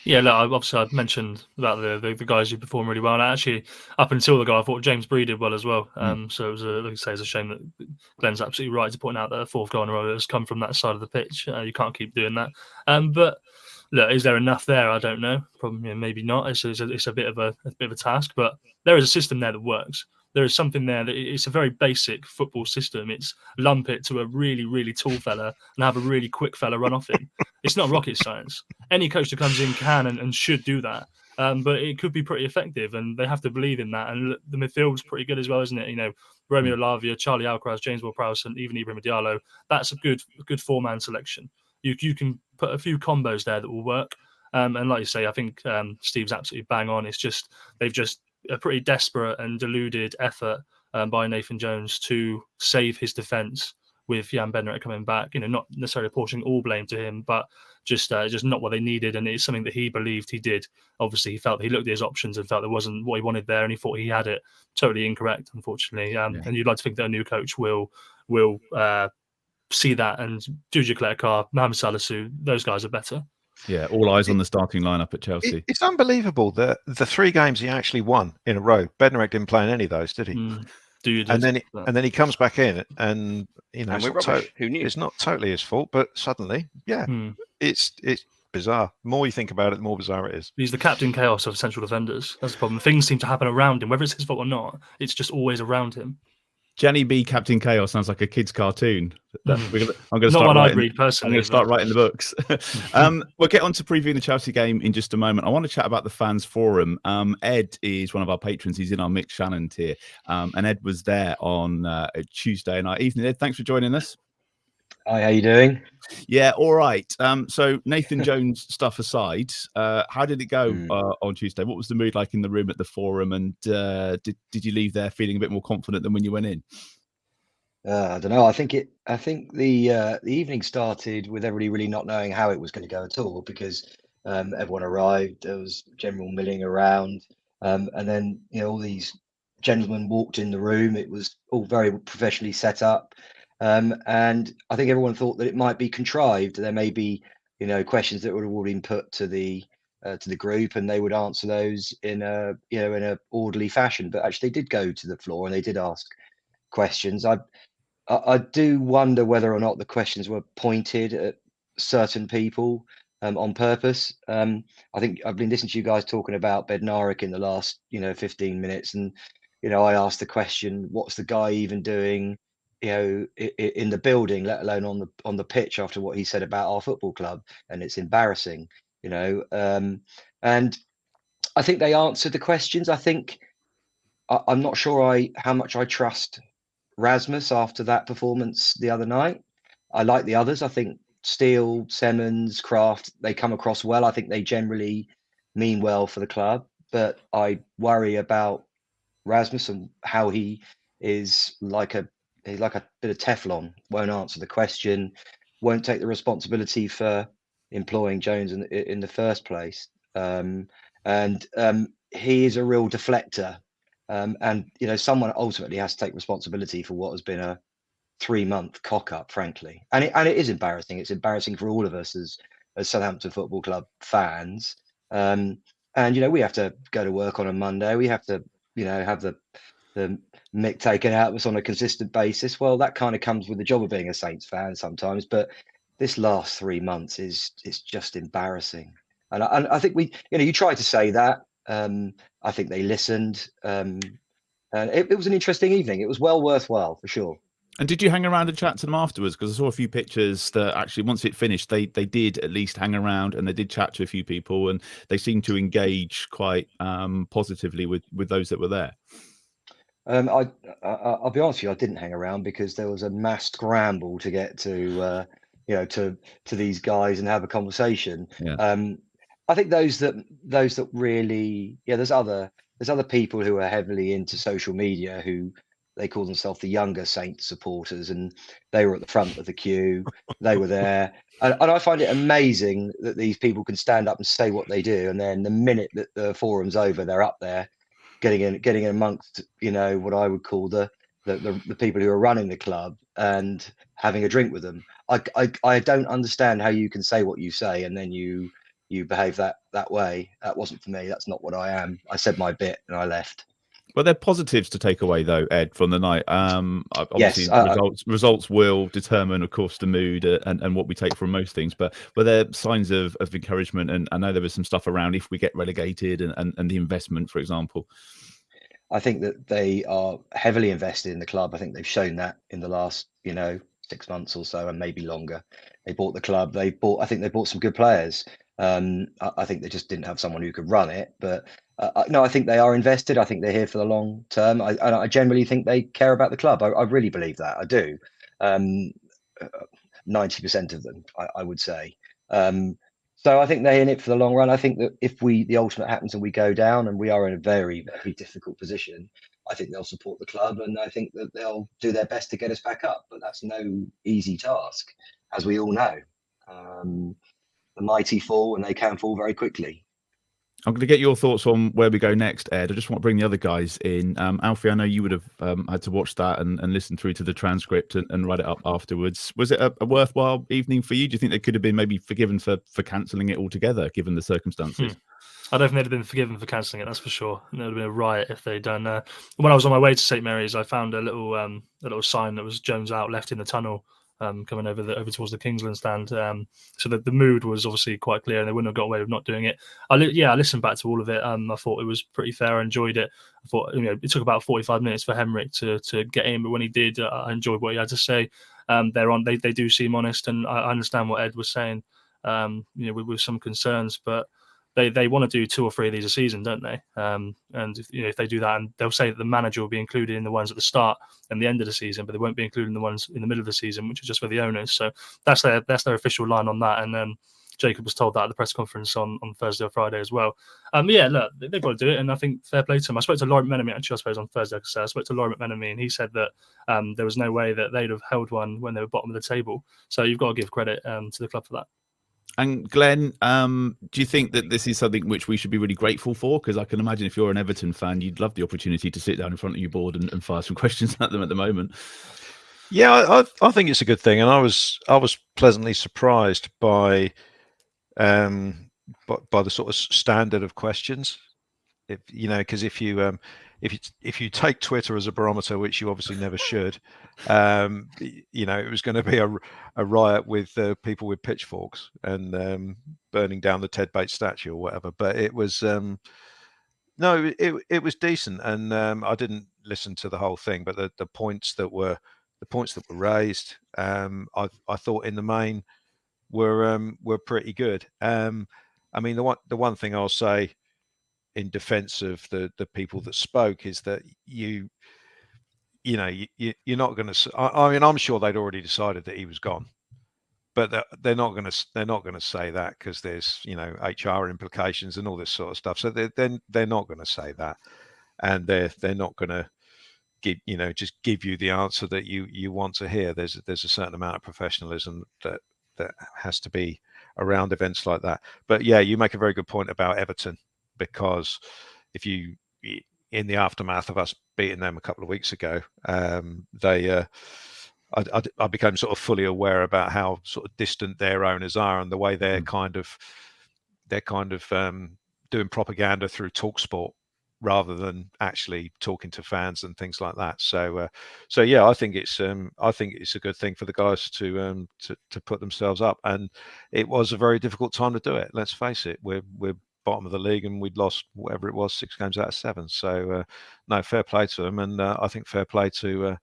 [SPEAKER 4] Yeah, look, obviously I mentioned about the guys who performed really well. And actually, up until the goal, I thought James Bree did well as well. So it was like I say, it's a shame that Glen's absolutely right to point out that a 4th goal in a row has come from that side of the pitch. You can't keep doing that. But look, is there enough there? I don't know. Probably, maybe not. It's a bit of a task, but there is a system there that works. There is something there that it's a very basic football system. It's lump it to a really, really tall fella and have a really quick fella run off him. It's not rocket science. Any coach that comes in can and should do that. But it could be pretty effective, and they have to believe in that. And the midfield's pretty good as well, isn't it? You know, Romeo Lavia, Charlie Alcaraz, James Ward-Prowse, and even Ibrahim Diallo. That's a good 4-man selection. You can put a few combos there that will work. And like you say, I think Steve's absolutely bang on. It's just they've just a pretty desperate and deluded effort by Nathan Jones to save his defence with Jan Bednarek coming back. You know, not necessarily apportioning all blame to him, but just not what they needed. And it's something that he believed he did. Obviously, he felt that he looked at his options and felt there wasn't what he wanted there, and he thought he had it. Totally incorrect, unfortunately. And you'd like to think that a new coach will see that, and Juju Cleticar, Mohamed Salisu, those guys are better.
[SPEAKER 1] Yeah, all eyes on the starting lineup at Chelsea.
[SPEAKER 2] It's unbelievable that the 3 games he actually won in a row, Bednarek didn't play in any of those, did he? And then he comes back in, and you know,
[SPEAKER 3] Who knew?
[SPEAKER 2] It's not totally his fault, but suddenly, it's bizarre. The more you think about it, the more bizarre it is.
[SPEAKER 4] He's the Captain Chaos of central defenders. That's the problem. Things seem to happen around him, whether it's his fault or not. It's just always around him.
[SPEAKER 1] Jenny B. Captain Chaos sounds like a kid's cartoon. I'm going to
[SPEAKER 4] start not one I'd read personally.
[SPEAKER 1] I'm going to start writing the books. We'll get on to previewing the Chelsea game in just a moment. I want to chat about the fans forum. Ed is one of our patrons. He's in our Mick Shannon tier, and Ed was there on Tuesday night evening. Ed, thanks for joining us.
[SPEAKER 5] Hi, how you doing?
[SPEAKER 1] Yeah, all right. So Nathan Jones stuff aside, how did it go on Tuesday? What was the mood like in the room at the forum, and did you leave there feeling a bit more confident than when you went in?
[SPEAKER 5] I don't know. I think the evening started with everybody really not knowing how it was going to go at all, because everyone arrived. There was general milling around, and then all these gentlemen walked in the room. It was all very professionally set up. And I think everyone thought that it might be contrived. There may be, questions that would have already been put to the group, and they would answer those in a orderly fashion. But actually, they did go to the floor and they did ask questions. I do wonder whether or not the questions were pointed at certain people on purpose. I think I've been listening to you guys talking about Bednarek in the last 15 minutes, and I asked the question, what's the guy even doing in the building, let alone on the pitch after what he said about our football club, and it's embarrassing, and I think they answered the questions. I think I'm not sure how much I trust Rasmus after that performance the other night. I like the others. I think Steele, Semmons, Kraft, they come across well. I think they generally mean well for the club, but I worry about Rasmus and how he is like a bit of Teflon. Won't answer the question, won't take the responsibility for employing Jones in the first place, and he is a real deflector. And someone ultimately has to take responsibility for what has been a 3-month cock up, frankly, and it is embarrassing. It's embarrassing for all of us as Southampton Football Club fans. And we have to go to work on a Monday. We have to have the mick taken out of us on a consistent basis. Well, that kind of comes with the job of being a Saints fan sometimes. But this last 3 months is just embarrassing. And I think you tried to say that. I think they listened. And it was an interesting evening. It was well worthwhile for sure.
[SPEAKER 1] And did you hang around and chat to them afterwards? Because I saw a few pictures that actually, once it finished, they did at least hang around and they did chat to a few people, and they seemed to engage quite positively with those that were there.
[SPEAKER 5] I'll be honest with you, I didn't hang around because there was a mass scramble to get to these guys and have a conversation.
[SPEAKER 1] Yeah.
[SPEAKER 5] I think those that really, there's other people who are heavily into social media who they call themselves the younger Saints supporters, and they were at the front of the queue. They were there, and I find it amazing that these people can stand up and say what they do, and then the minute that the forum's over, they're up there, getting in amongst what I would call the people who are running the club and having a drink with them. I don't understand how you can say what you say and then you behave that way. That wasn't for me. That's not what I am. I said my bit and I left.
[SPEAKER 1] Well, there are positives to take away, though, Ed, from the night. Obviously,
[SPEAKER 5] Yes,
[SPEAKER 1] results will determine, of course, the mood and what we take from most things. But were there signs of encouragement? And I know there was some stuff around if we get relegated and the investment, for example.
[SPEAKER 5] I think that they are heavily invested in the club. I think they've shown that in the last 6 months or so, and maybe longer. They bought the club. I think they bought some good players. I think they just didn't have someone who could run it, but no, I think they are invested. I think they're here for the long term. I generally think they care about the club. I really believe that. I do. 90% of them, I would say. So I think they're in it for the long run. I think that if the ultimate happens and we go down, and we are in a very, very difficult position, I think they'll support the club, and I think that they'll do their best to get us back up. But that's no easy task, as we all know. The mighty fall, and they can fall very quickly.
[SPEAKER 1] I'm going to get your thoughts on where we go next, Ed. I just want to bring the other guys in. Alfie, I know you would have had to watch that and listen through to the transcript and write it up afterwards. Was it a worthwhile evening for you? Do you think they could have been maybe forgiven for cancelling it altogether, given the circumstances?
[SPEAKER 4] I don't think they'd have been forgiven for cancelling it, that's for sure. It would have been a riot if they'd done. When I was on my way to St Mary's, I found a little sign that was Jones out, left in the tunnel, coming over towards the Kingsland stand. So the mood was obviously quite clear, and they wouldn't have got away with not doing it. I listened back to all of it. I thought it was pretty fair. I enjoyed it. I thought it took about 45 minutes for Henrik to get in, but when he did, I enjoyed what he had to say. They do seem honest, and I understand what Ed was saying. With some concerns, but they want to do 2 or 3 of these a season, don't they? And if they do that, and they'll say that the manager will be included in the ones at the start and the end of the season, but they won't be included in the ones in the middle of the season, which is just for the owners. So that's their official line on that. And Jacob was told that at the press conference on Thursday or Friday as well. Look, they've got to do it, and I think fair play to them. I spoke to Lauren McMenemy, actually, I suppose on Thursday. I spoke to Lauren McMenemy, and he said that there was no way that they'd have held one when they were bottom of the table. So you've got to give credit to the club for that.
[SPEAKER 1] And Glenn, do you think that this is something which we should be really grateful for? Because I can imagine if you're an Everton fan, you'd love the opportunity to sit down in front of your board and fire some questions at them at the moment.
[SPEAKER 2] Yeah, I think it's a good thing, and I was pleasantly surprised by the sort of standard of questions. Because if you take Twitter as a barometer, which you obviously never should, it was going to be a riot with people with pitchforks and burning down the Ted Bates statue or whatever. But it was it was decent, and I didn't listen to the whole thing, but the points that were points that were raised, I thought in the main were pretty good. I mean, the one thing I'll say in defence of the people that spoke is that you're not going to. I mean, I'm sure they'd already decided that he was gone, but they're not going to say that because there's HR implications and all this sort of stuff. So they're not going to say that, and they're not going to just give you the answer that you want to hear. There's a certain amount of professionalism that has to be around events like that. But yeah, you make a very good point about Everton, because if you, in the aftermath of us beating them a couple of weeks ago, I became sort of fully aware about how sort of distant their owners are and the way they're kind of doing propaganda through talkSPORT rather than actually talking to fans and things like that. So yeah, I think it's a good thing for the guys to put themselves up, and it was a very difficult time to do it. Let's face it, we're bottom of the league and we'd lost whatever it was, 6 games out of 7. So no, fair play to them, and I think fair play to a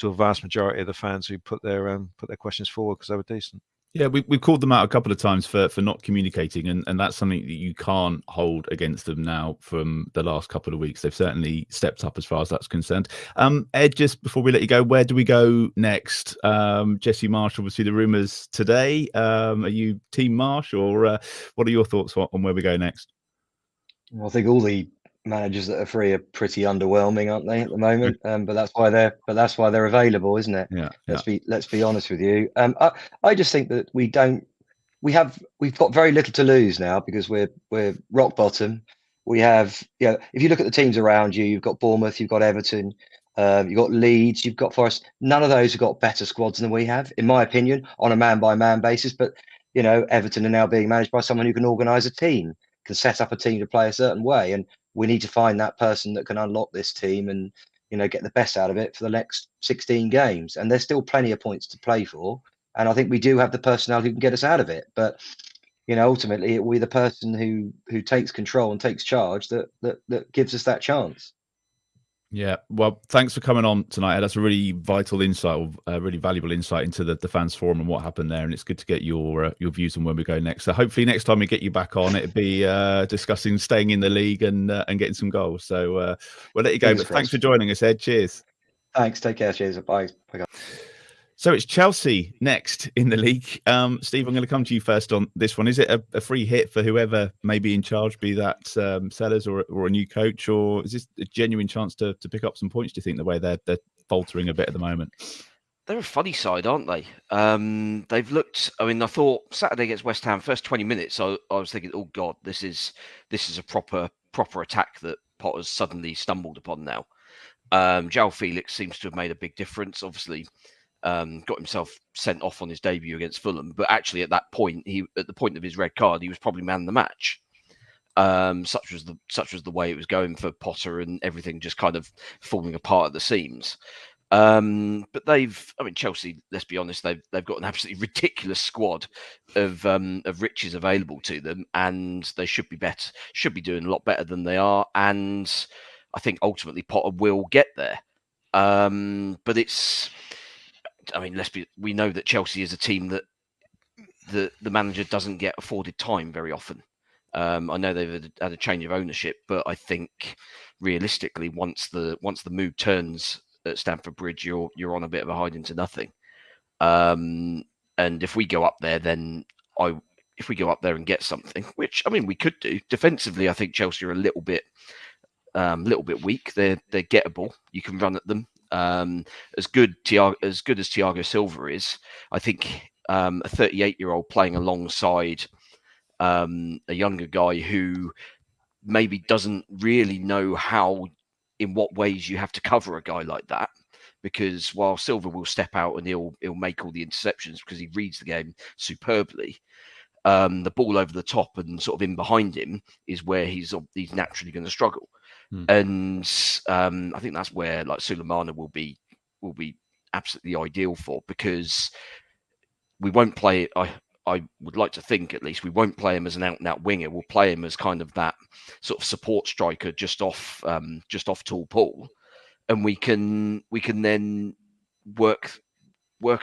[SPEAKER 2] vast majority of the fans who put their questions forward because they were decent.
[SPEAKER 1] Yeah, we've called them out a couple of times for not communicating, and that's something that you can't hold against them now from the last couple of weeks. They've certainly stepped up as far as that's concerned. Ed, just before we let you go, where do we go next? Jesse Marsh, obviously the rumours today. Are you Team Marsh, or what are your thoughts on where we go next?
[SPEAKER 5] Well, I think all the managers that are free are pretty underwhelming, aren't they, at the moment? But that's why they're available, isn't it?
[SPEAKER 1] Yeah.
[SPEAKER 5] Let's be honest with you. I just think that we've got very little to lose now because we're rock bottom. We have, if you look at the teams around you, you've got Bournemouth, you've got Everton, you've got Leeds, you've got Forest. None of those have got better squads than we have, in my opinion, on a man-by-man basis. But Everton are now being managed by someone who can organise a team, can set up a team to play a certain way, and we need to find that person that can unlock this team and get the best out of it for the next 16 games. And there's still plenty of points to play for, and I think we do have the personnel who can get us out of it. But ultimately, we're the person who takes control and takes charge that gives us that chance.
[SPEAKER 1] Yeah, well, thanks for coming on tonight, Ed. That's a really vital insight, a really valuable insight into the fans forum and what happened there. And it's good to get your views on where we go next. So hopefully next time we get you back on, it'll be discussing staying in the league and getting some goals. So we'll let you go. But thanks for joining us, Ed. Cheers.
[SPEAKER 5] Thanks. Take care. Cheers. Bye. Bye.
[SPEAKER 1] So it's Chelsea next in the league. Steve, I'm going to come to you first on this one. Is it a free hit for whoever may be in charge, be that Sellers or a new coach, or is this a genuine chance to pick up some points, do you think, the way they're faltering a bit at the moment?
[SPEAKER 3] They're a funny side, aren't they? They've looked. I mean, I thought Saturday against West Ham, first 20 minutes, I was thinking, oh God, this is a proper attack that Potter's suddenly stumbled upon now. João Felix seems to have made a big difference. Obviously, got himself sent off on his debut against Fulham, but actually at that point, at the point of his red card, he was probably man of the match. Such was the way it was going for Potter, and everything just kind of falling apart at the seams. But Chelsea, let's be honest, they've got an absolutely ridiculous squad of riches available to them, and they should be doing a lot better than they are. And I think ultimately Potter will get there. But we know that Chelsea is a team that the manager doesn't get afforded time very often. I know they've had a change of ownership, but I think realistically, once the mood turns at Stamford Bridge, you're on a bit of a hiding to nothing. And if we go up there, if we go up there and get something, which we could do defensively, I think Chelsea are a little bit weak. They're gettable. You can run at them. As good as Thiago Silva is, I think a 38-year-old playing alongside a younger guy who maybe doesn't really know in what ways you have to cover a guy like that, because while Silva will step out and he'll make all the interceptions because he reads the game superbly, the ball over the top and sort of in behind him is where he's naturally going to struggle. And I think that's where Sulemana will be absolutely ideal for, because we won't play. I would like to think, at least, we won't play him as an out-and-out winger. We'll play him as kind of that sort of support striker just off tall Paul, and we can then work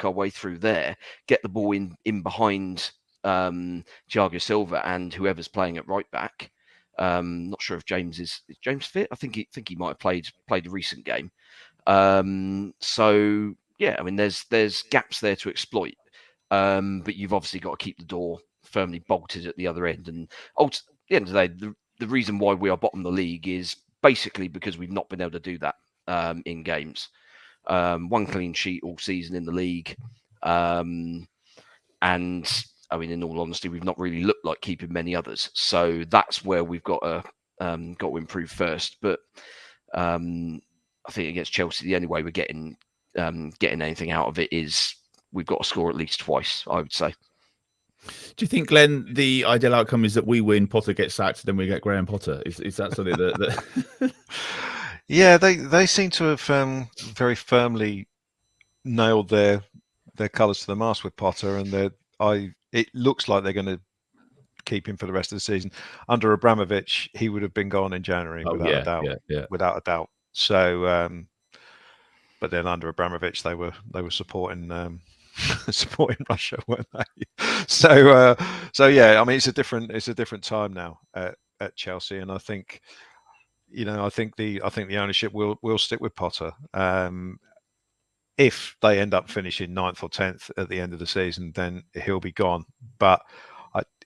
[SPEAKER 3] our way through there, get the ball in behind Thiago Silva and whoever's playing at right back. Not sure if James is James fit. I think he might have played a recent game. So yeah, I mean, there's gaps there to exploit, but you've obviously got to keep the door firmly bolted at the other end. And at the end of the day, the reason why we are bottom of the league is basically because we've not been able to do that in games. One clean sheet all season in the league, and I mean, in all honesty, we've not really looked like keeping many others. So that's where we've got to improve first. But I think against Chelsea, the only way we're getting anything out of it is we've got to score at least twice, I would say.
[SPEAKER 1] Do you think, Glenn, the ideal outcome is that we win, Potter gets sacked, then we get Graham Potter? Is that something that...
[SPEAKER 2] Yeah, they seem to have very firmly nailed their colours to the mast with Potter, and it looks like they're going to keep him for the rest of the season. Under Abramovich, he would have been gone in January without a doubt.
[SPEAKER 1] Yeah.
[SPEAKER 2] Without a doubt. So, but then under Abramovich, they were supporting supporting Russia, weren't they? So yeah, I mean, it's a different time now at Chelsea, and I think the ownership will stick with Potter. If they end up finishing 9th or 10th at the end of the season, then he'll be gone. But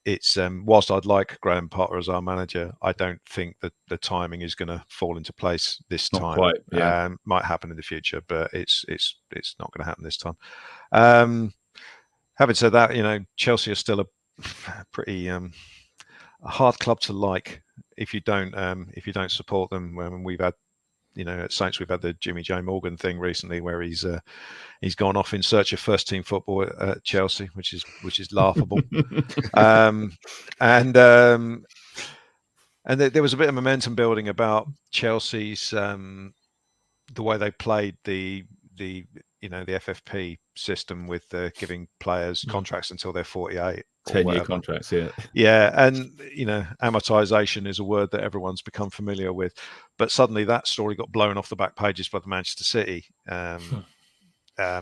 [SPEAKER 2] it's whilst I'd like Graham Potter as our manager, I don't think that the timing is going to fall into place this time.
[SPEAKER 1] Not quite, yeah.
[SPEAKER 2] Might happen in the future, but it's not going to happen this time. Having said that, Chelsea are still a pretty a hard club to like if you don't support them. When we've had, at Saints, we've had the Jimmy J Morgan thing recently, where he's gone off in search of first team football at Chelsea, which is laughable. And there was a bit of momentum building about Chelsea's the way they played the FFP system with giving players contracts until they're 48.
[SPEAKER 1] 10-year contracts, yeah.
[SPEAKER 2] Yeah, and amortization is a word that everyone's become familiar with, but suddenly that story got blown off the back pages by the Manchester City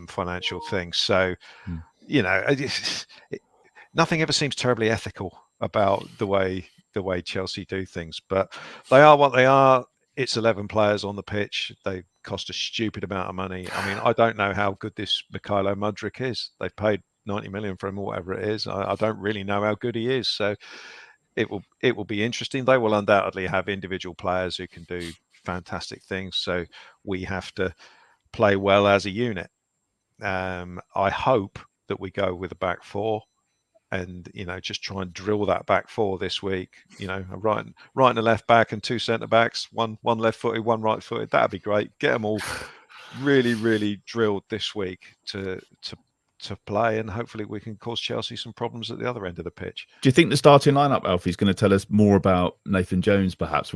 [SPEAKER 2] financial thing. So, nothing ever seems terribly ethical about the way Chelsea do things, but they are what they are. It's 11 players on the pitch. They cost a stupid amount of money. I mean, I don't know how good this Mykhailo Mudryk is. They've paid 90 million for him or whatever it is. I don't really know how good he is. So it will be interesting. They will undoubtedly have individual players who can do fantastic things. So we have to play well as a unit. I hope that we go with a back four and, just try and drill that back four this week, right and a left back and 2 centre backs, one left footed, one right footed. That'd be great. Get them all really, really drilled this week to play, and hopefully we can cause Chelsea some problems at the other end of the pitch.
[SPEAKER 1] Do you think the starting lineup, Alfie, is going to tell us more about Nathan Jones, perhaps?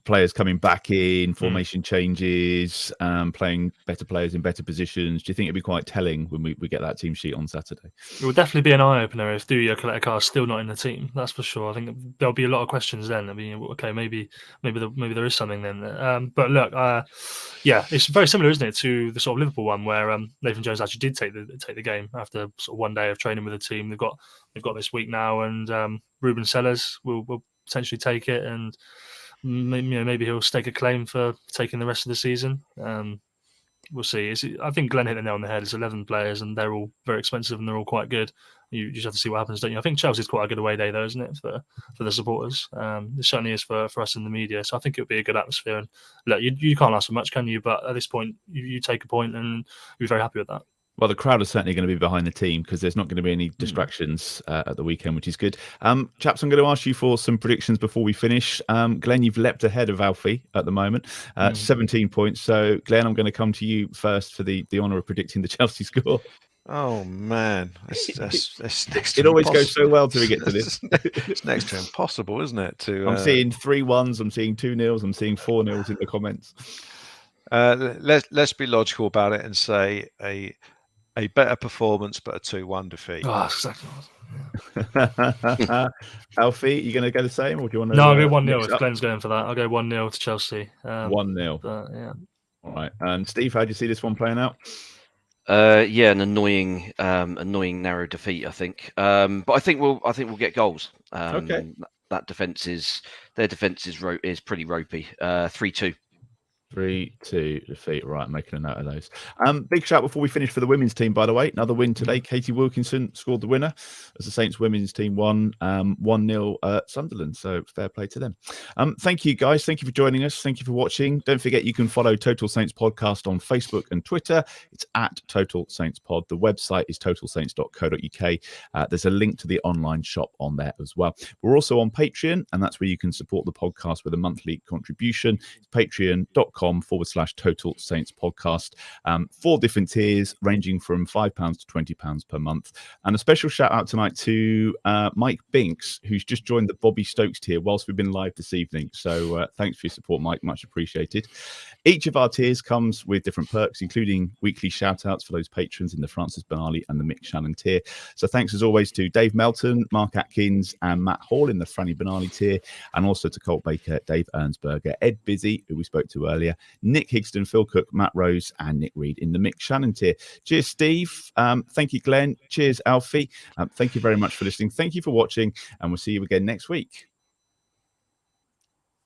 [SPEAKER 1] Players coming back in, formation changes, playing better players in better positions. Do you think it'll be quite telling when we get that team sheet on Saturday? It
[SPEAKER 4] will definitely be an eye-opener if Duya Kaleta is still not in the team. That's for sure. I think there'll be a lot of questions then. I mean, okay, maybe there is something then. But look, it's very similar, isn't it, to the sort of Liverpool one where Nathan Jones actually did take the game after sort of one day of training with the team. They've got this week now, and Ruben Sellers will potentially take it, and maybe he'll stake a claim for taking the rest of the season. We'll see. I think Glen hit the nail on the head. It's 11 players, and they're all very expensive, and they're all quite good. You just have to see what happens, don't you? I think Chelsea's quite a good away day, though, isn't it, for the supporters? It certainly is for us in the media. So I think it'll be a good atmosphere. And look, you can't ask for much, can you? But at this point, you take a point, and you'll be very happy with that.
[SPEAKER 1] Well, the crowd is certainly going to be behind the team because there's not going to be any distractions at the weekend, which is good. Chaps, I'm going to ask you for some predictions before we finish. Glenn, you've leapt ahead of Alfie at the moment, 17 points. So, Glenn, I'm going to come to you first for the honour of predicting the Chelsea score.
[SPEAKER 2] Oh, man. That's next to
[SPEAKER 1] it always goes so well till we get to this.
[SPEAKER 2] It's next to impossible, isn't it?
[SPEAKER 1] I'm seeing 3-1s, I'm seeing 2-0s, I'm seeing 4-0s in the comments.
[SPEAKER 2] Let's be logical about it and say a better performance, but a 2-1 defeat.
[SPEAKER 4] Oh, that's exactly.
[SPEAKER 1] Alfie, you going to go the same, or do you want to?
[SPEAKER 4] No, I'll go 1-0 if Glenn's going for that. I'll go 1-0 to Chelsea.
[SPEAKER 1] 1-0.
[SPEAKER 4] Yeah.
[SPEAKER 1] All right. And Steve, how do you see this one playing out?
[SPEAKER 3] Yeah, an annoying narrow defeat, I think. But I think we'll get goals.
[SPEAKER 1] Okay.
[SPEAKER 3] Their defense is pretty ropey. 3-2.
[SPEAKER 1] 3-2 defeat. Right, making a note of those. Big shout before we finish for the women's team, by the way. Another win today. Katie Wilkinson scored the winner as the Saints women's team won 1-0 at Sunderland. So fair play to them. Thank you, guys. Thank you for joining us. Thank you for watching. Don't forget you can follow Total Saints Podcast on Facebook and Twitter. It's at Total Saints Pod. The website is totalsaints.co.uk. There's a link to the online shop on there as well. We're also on Patreon, and that's where you can support the podcast with a monthly contribution. It's patreon.com/Total Saints Podcast. 4 different tiers ranging from £5 to £20 per month. And a special shout out tonight to Mike Binks, who's just joined the Bobby Stokes tier whilst we've been live this evening. So thanks for your support, Mike. Much appreciated. Each of our tiers comes with different perks, including weekly shout outs for those patrons in the Francis Benali and the Mick Shannon tier. So thanks as always to Dave Melton, Mark Atkins, and Matt Hall in the Franny Benali tier, and also to Colt Baker, Dave Ernsberger, Ed Bizzey, who we spoke to earlier, Nick Higston, Phil Cook, Matt Rose, and Nick Reed in the Mick Shannon tier. Cheers, Steve. Thank you, Glenn. Cheers, Alfie. Thank you very much for listening. Thank you for watching, and we'll see you again next week.